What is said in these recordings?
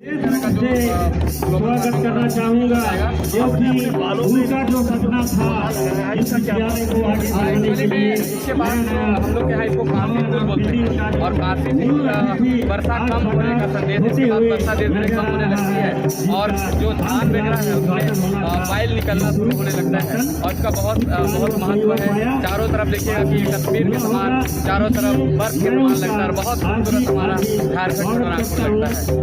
स्वागत करना चाहूँगा क्योंकि उनका जो सपना था इस विद्यालय को आगे बढ़ाने के लिए। इसके बाद हम लोग के यहाँ इसको काफी फूल बोलते हैं और काफी वर्षा कम होने का संदेश है। इसके बाद वर्षा धीरे धीरे कम होने लगती है और जो धान वगैरह है उसमें बाइल निकलना शुरू होने लगता है और इसका बहुत महत्व है। चारों तरफ देखिएगा कि कश्मीर के समान चारों तरफ बर्फ के समान लगता है और बहुत खूबसूरत हमारा झारखंड नागपुर लगता है।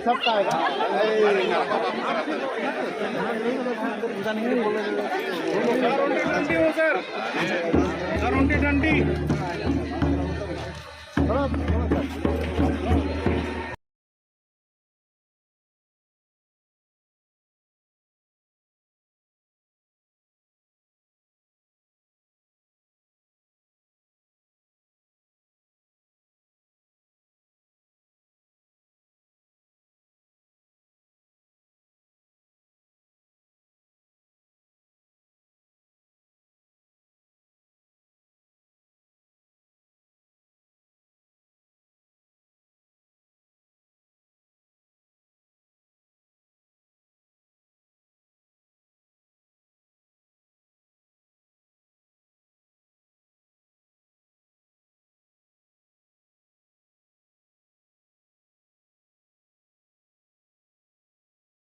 सबका आएगा डंडी